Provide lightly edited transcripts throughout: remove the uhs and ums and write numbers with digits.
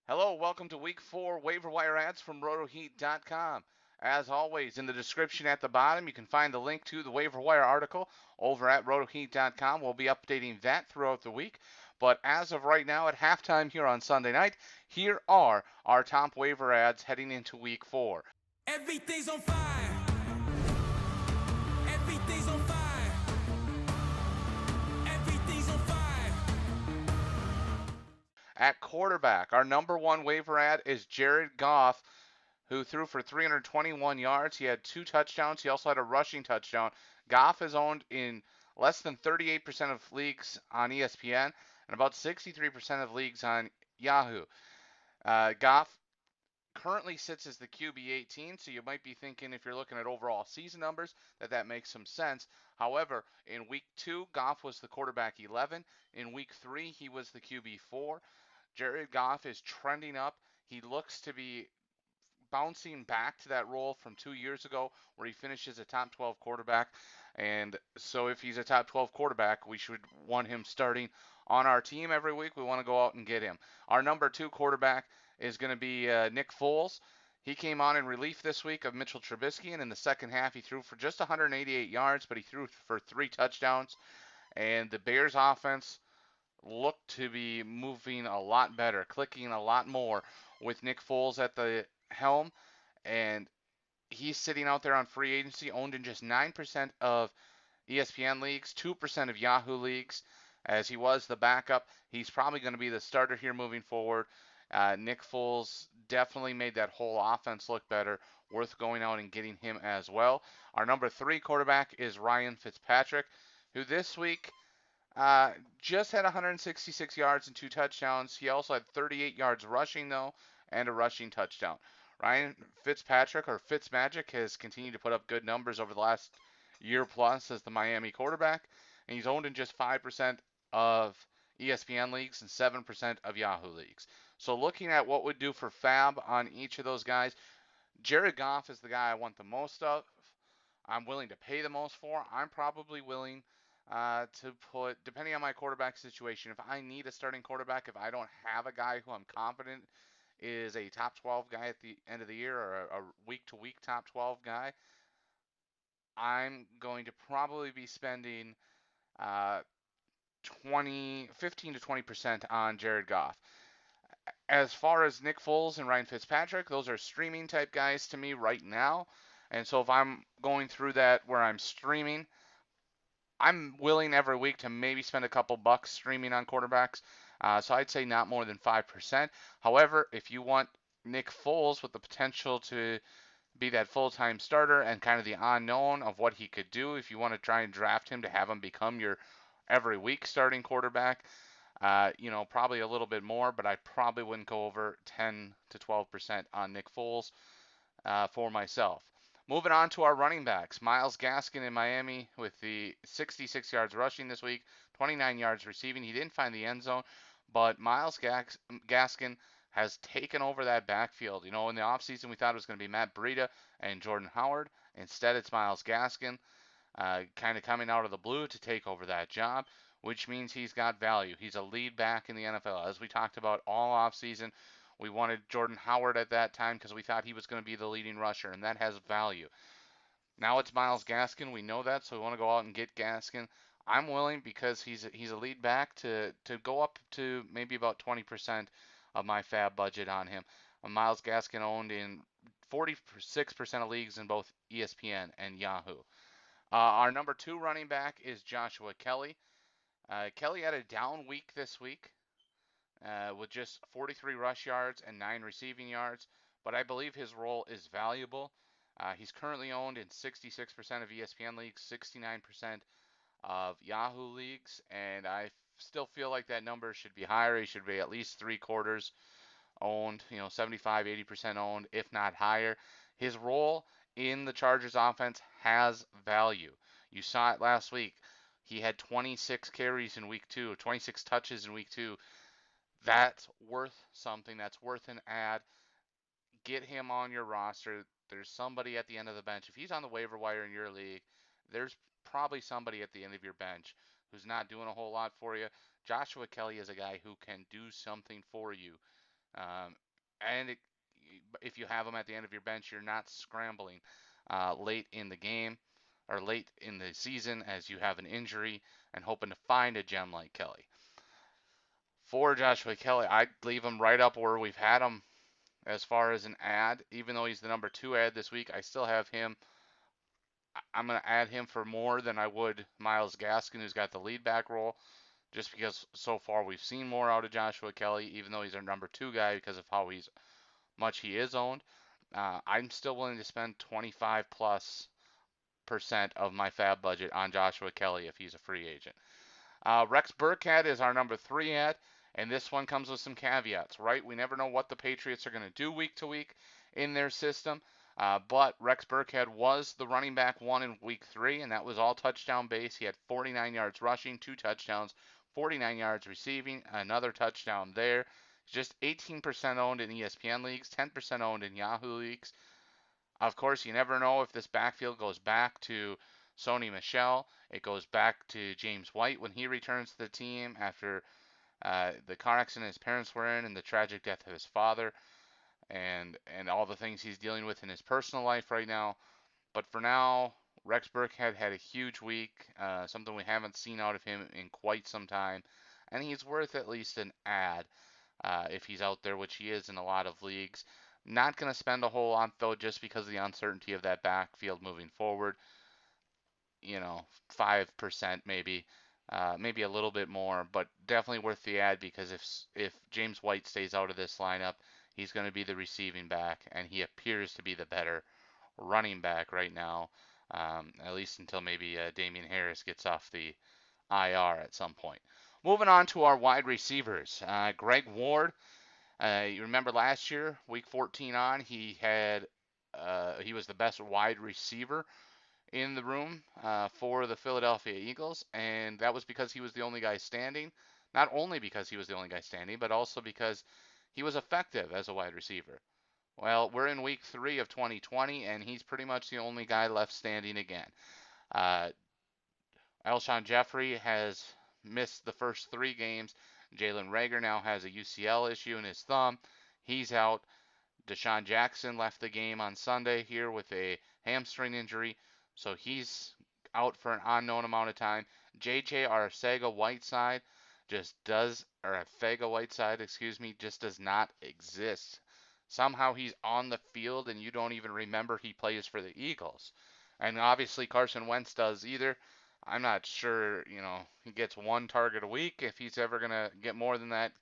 Hello, welcome to Week 4 Waiver Wire ads from RotoHeat.com. As always, in the description at the bottom, you can find the link to the Waiver Wire article over at RotoHeat.com. We'll be updating that throughout the week. But as of right now, at halftime here on Sunday night, here are our top waiver ads heading into Week 4. Everything's on fire. Everything's on fire. Everything's on fire. At quarterback, our number one waiver ad is Jared Goff, who threw for 321 yards. He had 2 touchdowns. He also had a rushing touchdown. Goff is owned in less than 38% of leagues on ESPN and about 63% of leagues on Yahoo. Goff currently sits as the QB 18, so you might be thinking, if you're looking at overall season numbers, that makes some sense. However, in week 2, Goff was the quarterback 11. In week 3, he was the QB 4. Jared Goff is trending up. He looks to be bouncing back to that role from 2 years ago where he finishes a top 12 quarterback. And so if he's a top 12 quarterback, we should want him starting on our team every week. We want to go out and get him. Our number 2 quarterback is going to be Nick Foles. He came on in relief this week of Mitchell Trubisky, and in the second half he threw for just 188 yards, but he threw for 3 touchdowns. And the Bears offense looked to be moving a lot better, clicking a lot more with Nick Foles at the helm, and he's sitting out there on free agency, owned in just 9% of ESPN leagues, 2% of Yahoo leagues. As he was the backup, he's probably going to be the starter here moving forward. Nick Foles definitely made that whole offense look better. Worth going out and getting him as well. Our number 3 quarterback is Ryan Fitzpatrick, who this week just had 166 yards and 2 touchdowns. He also had 38 yards rushing, though, and a rushing touchdown. Ryan Fitzpatrick, or Fitzmagic, has continued to put up good numbers over the last year plus as the Miami quarterback, and he's owned in just 5% of ESPN leagues and 7% of Yahoo leagues. So looking at what would do for FAAB on each of those guys, Jared Goff is the guy I want the most of. I'm willing to pay the most for. I'm probably willing to put, depending on my quarterback situation, if I need a starting quarterback, if I don't have a guy who I'm confident is a top 12 guy at the end of the year or a week-to-week top 12 guy, I'm going to probably be spending 15 to 20% on Jared Goff. As far as Nick Foles and Ryan Fitzpatrick, those are streaming type guys to me right now. And so if I'm going through that where I'm streaming, I'm willing every week to maybe spend a couple bucks streaming on quarterbacks. So I'd say not more than 5%. However, if you want Nick Foles with the potential to be that full-time starter and kind of the unknown of what he could do, if you want to try and draft him to have him become your every week starting quarterback, probably a little bit more, but I probably wouldn't go over 10 to 12% on Nick Foles for myself. Moving on to our running backs. Myles Gaskin in Miami with the 66 yards rushing this week, 29 yards receiving. He didn't find the end zone, but Myles Gaskin has taken over that backfield. In the offseason, we thought it was going to be Matt Breida and Jordan Howard. Instead, it's Myles Gaskin kind of coming out of the blue to take over that job, which means he's got value. He's a lead back in the NFL. As we talked about all offseason, we wanted Jordan Howard at that time because we thought he was going to be the leading rusher, and that has value. Now it's Myles Gaskin. We know that, so we want to go out and get Gaskin. I'm willing, because he's a lead back, to go up to maybe about 20% of my FAAB budget on him. Myles Gaskin owned in 46% of leagues in both ESPN and Yahoo. Our number 2 running back is Joshua Kelly. Kelly had a down week this week with just 43 rush yards and 9 receiving yards, but I believe his role is valuable. He's currently owned in 66% of ESPN leagues, 69% of Yahoo leagues, and I still feel like that number should be higher. He should be at least 3/4 owned, 75, 80% owned, if not higher. His role in the Chargers offense has value. You saw it last week. He had 26 carries in week 2, 26 touches in week 2. That's worth something. That's worth an ad. Get him on your roster. There's somebody at the end of the bench. If he's on the waiver wire in your league, there's probably somebody at the end of your bench who's not doing a whole lot for you. Joshua Kelly is a guy who can do something for you Um, and if you have him at the end of your bench, you're not scrambling late in the game or late in the season as you have an injury and hoping to find a gem like Kelly. For Joshua Kelly, I'd leave him right up where we've had him as far as an ad. Even though he's the number 2 ad this week, I still have him. I'm going to add him for more than I would Myles Gaskin, who's got the lead back role, just because so far we've seen more out of Joshua Kelly, even though he's our number 2 guy because of how much he is owned. I'm still willing to spend 25 plus percent of my FAAB budget on Joshua Kelly if he's a free agent. Rex Burkhead is our number 3 ad, and this one comes with some caveats, right? We never know what the Patriots are going to do week to week in their system. But Rex Burkhead was the running back one in week 3, and that was all touchdown base. He had 49 yards rushing, 2 touchdowns, 49 yards receiving, another touchdown there. Just 18% owned in ESPN leagues, 10% owned in Yahoo leagues. Of course, you never know if this backfield goes back to Sony Michel. It goes back to James White when he returns to the team after the car accident his parents were in and the tragic death of his father and all the things he's dealing with in his personal life right now. But for now, Rex Burkhead had a huge week, something we haven't seen out of him in quite some time, and he's worth at least an ad if he's out there, which he is in a lot of leagues. Not going to spend a whole lot though, just because of the uncertainty of that backfield moving forward. 5% maybe, maybe a little bit more, but definitely worth the ad because if James White stays out of this lineup, he's going to be the receiving back, and he appears to be the better running back right now, at least until maybe Damian Harris gets off the IR at some point. Moving on to our wide receivers, Greg Ward. You remember last year, week 14 on, he was the best wide receiver in the room for the Philadelphia Eagles, and that was because he was the only guy standing. Not only because he was the only guy standing, but also because he was effective as a wide receiver. Well, we're in week 3 of 2020, and he's pretty much the only guy left standing again. Uh, Alshon Jeffrey has missed the first 3 games. Jalen Reagor now has a UCL issue in his thumb. He's out. Deshaun Jackson left the game on Sunday here with a hamstring injury, so he's out for an unknown amount of time. JJ Arcega-Whiteside excuse me, just does not exist. Somehow he's on the field and you don't even remember he plays for the Eagles. And obviously Carson Wentz does either. I'm not sure, he gets 1 target a week if he's ever going to get more than that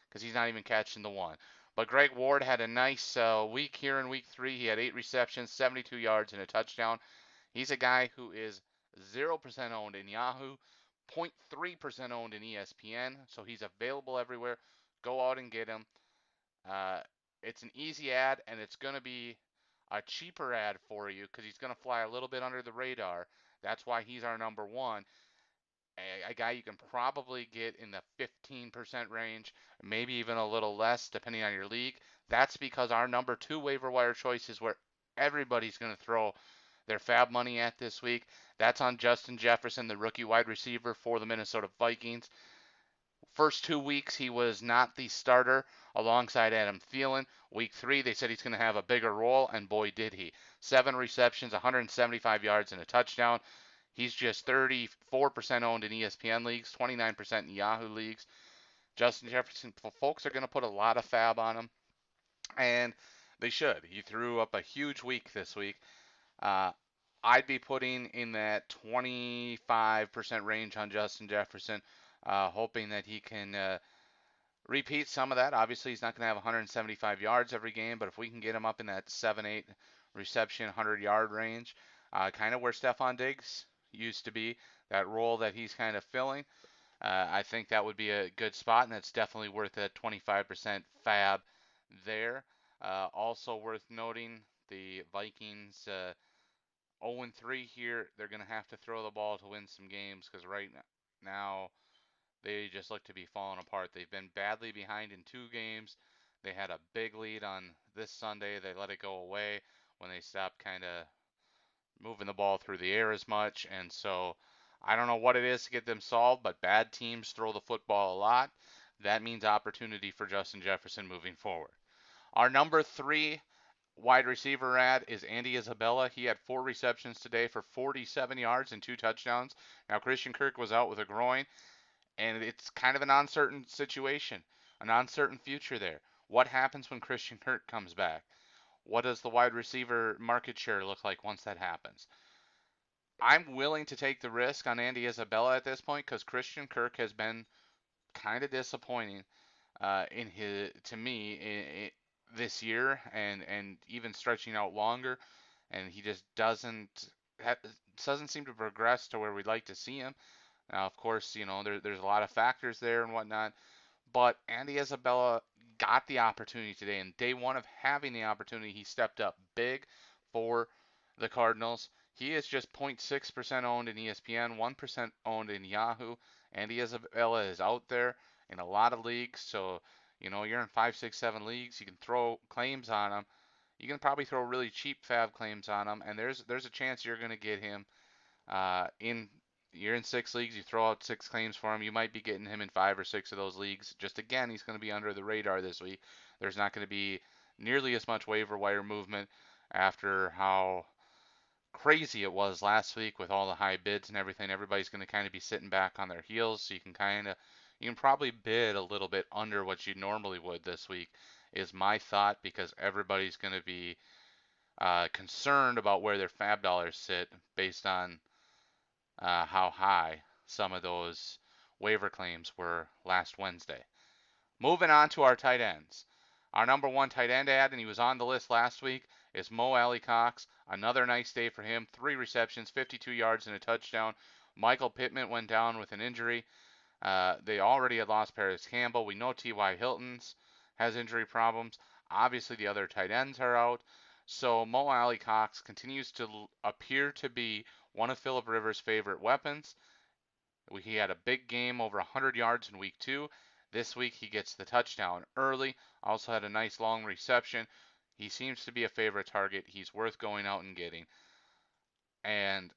because he's not even catching the one. But Greg Ward had a nice week here in week 3. He had 8 receptions, 72 yards, and a touchdown. He's a guy who is 0% owned in Yahoo, 0.3% owned in ESPN, so he's available everywhere. Go out and get him. Uh, it's an easy ad, and it's going to be a cheaper ad for you because he's going to fly a little bit under the radar. That's why he's our number 1. A guy you can probably get in the 15% range, maybe even a little less depending on your league. That's because our number 2 waiver wire choice is where everybody's going to throw their FAAB money at this week. That's on Justin Jefferson, the rookie wide receiver for the Minnesota Vikings. First 2 weeks, he was not the starter alongside Adam Thielen. Week 3, they said he's going to have a bigger role, and boy, did he. 7 receptions, 175 yards, and a touchdown. He's just 34% owned in ESPN leagues, 29% in Yahoo leagues. Justin Jefferson, folks are going to put a lot of FAAB on him, and they should. He threw up a huge week this week. Uh, I'd be putting in that 25% range on Justin Jefferson, hoping that he can repeat some of that. Obviously, he's not going to have 175 yards every game, but if we can get him up in that 7-8 reception, 100-yard range, kind of where Stephon Diggs used to be, that role that he's kind of filling, I think that would be a good spot, and it's definitely worth a 25% FAAB there. Also worth noting, the Vikings 0-3 here. They're going to have to throw the ball to win some games because right now they just look to be falling apart. They've been badly behind in 2 games. They had a big lead on this Sunday. They let it go away when they stopped kind of moving the ball through the air as much. And so I don't know what it is to get them solved, but bad teams throw the football a lot. That means opportunity for Justin Jefferson moving forward. Our number 3 wide receiver ad is Andy Isabella. He had 4 receptions today for 47 yards and 2 touchdowns. Now, Christian Kirk was out with a groin, and it's kind of an uncertain situation, an uncertain future there. What happens when Christian Kirk comes back? What does the wide receiver market share look like once that happens? I'm willing to take the risk on Andy Isabella at this point because Christian Kirk has been kind of disappointing in his to me this year, and even stretching out longer, and he just doesn't seem to progress to where we'd like to see him. Now, of course, there's a lot of factors there and whatnot, but Andy Isabella got the opportunity today, and day one of having the opportunity, he stepped up big for the Cardinals. He is just 0.6% owned in ESPN, 1% owned in Yahoo. Andy Isabella is out there in a lot of leagues, so you're in 5, 6, 7 leagues. You can throw claims on him. You can probably throw really cheap FAAB claims on him, and there's a chance you're going to get him in you're in 6 leagues, you throw out 6 claims for him, you might be getting him in 5 or 6 of those leagues. Just again, he's going to be under the radar this week. There's not going to be nearly as much waiver wire movement after how crazy it was last week with all the high bids and everything. Everybody's going to kind of be sitting back on their heels, so you can probably bid a little bit under what you normally would this week, is my thought, because everybody's going to be concerned about where their FAAB dollars sit based on how high some of those waiver claims were last Wednesday. Moving on to our tight ends. Our number 1 tight end ad, and he was on the list last week, is Mo Alley-Cox. Another nice day for him. 3 receptions, 52 yards, and a touchdown. Michael Pittman went down with an injury. They already had lost Paris Campbell. We know T.Y. Hilton's has injury problems. Obviously, the other tight ends are out. So Mo Alley-Cox continues to appear to be one of Philip Rivers' favorite weapons. He had a big game, over 100 yards in week 2. This week he gets the touchdown early. Also had a nice long reception. He seems to be a favorite target. He's worth going out and getting. And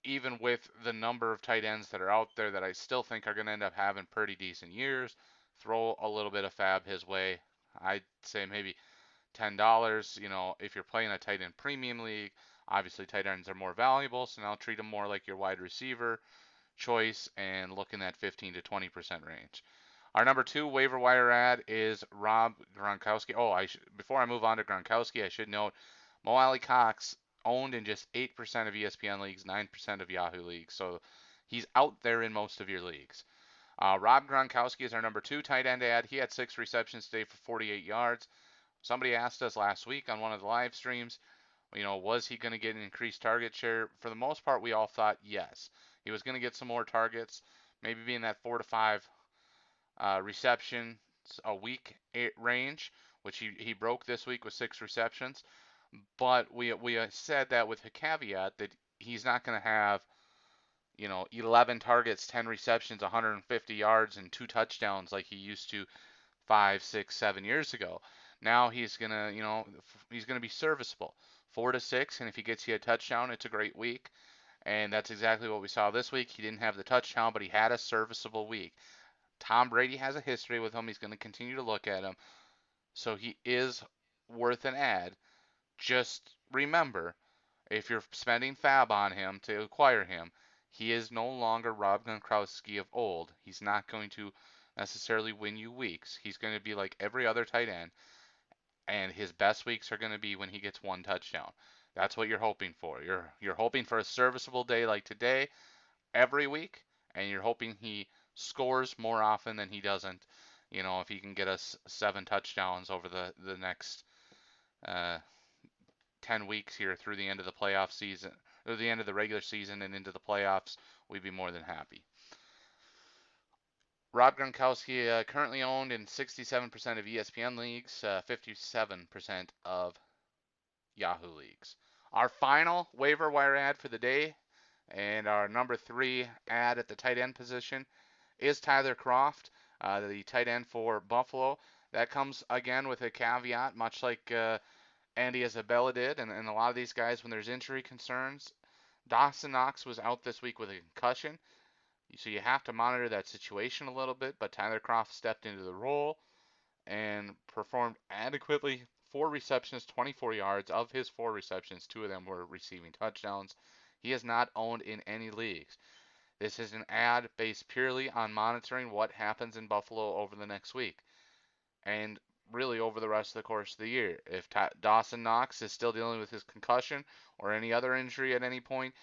even with the number of tight ends that are out there that I still think are going to end up having pretty decent years, throw a little bit of FAAB his way. I'd say maybe $10. If you're playing a tight end premium league, obviously tight ends are more valuable, so now treat them more like your wide receiver choice and looking at 15 to 20% range. Our number 2 waiver wire ad is Rob Gronkowski. Before I move on to Gronkowski, I should note Mo Alley-Cox owned in just 8% of ESPN leagues, 9% of Yahoo leagues. So he's out there in most of your leagues. Rob Gronkowski is our number 2 tight end ad. He had 6 receptions today for 48 yards. Somebody asked us last week on one of the live streams, was he going to get an increased target share? For the most part, we all thought yes. He was going to get some more targets, maybe be in that 4 to 5 receptions a week range, which he broke this week with 6 receptions. But we said that with a caveat that he's not going to have 11 targets, 10 receptions, 150 yards, and 2 touchdowns like he used to 5, 6, 7 years ago. Now he's gonna be serviceable, 4 to 6, and if he gets you a touchdown, it's a great week. And that's exactly what we saw this week. He didn't have the touchdown, but he had a serviceable week. Tom Brady has a history with him. He's going to continue to look at him, so he is worth an ad. Just remember, if you're spending FAAB on him to acquire him, he is no longer Rob Gronkowski of old. He's not going to necessarily win you weeks. He's going to be like every other tight end, and his best weeks are going to be when he gets 1 touchdown. That's what you're hoping for. You're hoping for a serviceable day like today every week, and you're hoping he scores more often than he doesn't. If he can get us 7 touchdowns over the next uh, 10 weeks here through the end of the playoff season, or the end of the regular season and into the playoffs, we'd be more than happy. Rob Gronkowski currently owned in 67% of ESPN leagues, 57% of Yahoo leagues. Our final waiver wire ad for the day, and our number 3 ad at the tight end position, is Tyler Kroft, the tight end for Buffalo. That comes again with a caveat, much like Andy Isabella did, and a lot of these guys, when there's injury concerns. Dawson Knox was out this week with a concussion. So you have to monitor that situation a little bit. But Tyler Kroft stepped into the role and performed adequately. 4 receptions, 24 yards. Of his 4 receptions, 2 of them were receiving touchdowns. He is not owned in any leagues. This is an ad based purely on monitoring what happens in Buffalo over the next week and really over the rest of the course of the year. If Dawson Knox is still dealing with his concussion or any other injury at any point,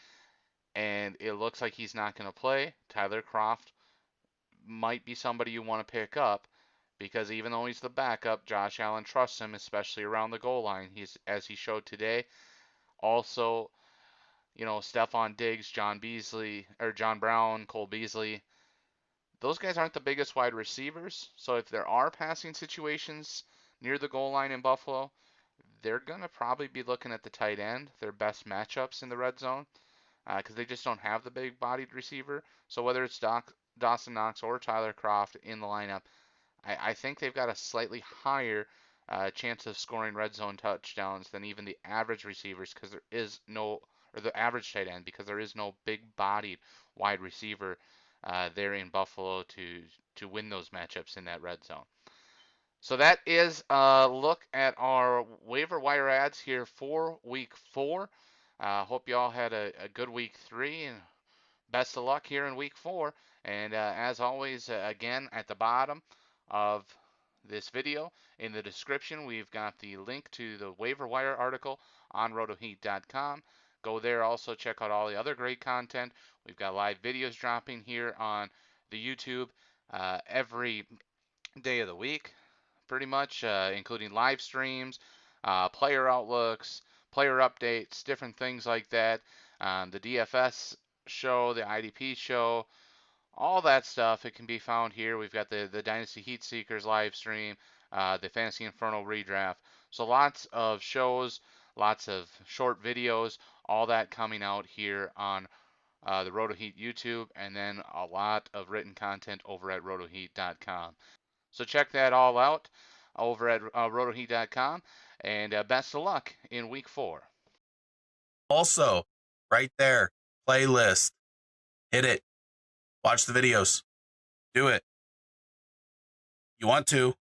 and it looks like he's not going to play, Tyler Kroft might be somebody you want to pick up because even though he's the backup, Josh Allen trusts him, especially around the goal line. He's as he showed today. Also, Stephon Diggs, John Brown, Cole Beasley. Those guys aren't the biggest wide receivers, so if there are passing situations near the goal line in Buffalo, they're going to probably be looking at the tight end, their best matchups in the red zone, because they just don't have the big bodied receiver. So whether it's Dawson Knox or Tyler Kroft in the lineup, I think they've got a slightly higher chance of scoring red zone touchdowns than even the average receivers because there is no, or the average tight end because there is no big bodied wide receiver there in Buffalo to win those matchups in that red zone. So that is a look at our waiver wire ads here for week 4. Hope you all had a good week 3 and best of luck here in week 4. And as always, again, at the bottom of this video, in the description, we've got the link to the waiver wire article on rotoheat.com. Go there, also check out all the other great content. We've got live videos dropping here on the YouTube every day of the week, pretty much, including live streams, player outlooks, player updates, different things like that. The DFS show, the IDP show, all that stuff. It can be found here. We've got the Dynasty Heat Seekers live stream, the Fantasy Inferno redraft. So lots of shows, lots of short videos, all that coming out here on the RotoHeat YouTube, and then a lot of written content over at rotoheat.com. So check that all out over at rotoheat.com, and best of luck in week 4. Also, right there, playlist. Hit it. Watch the videos. Do it. You want to.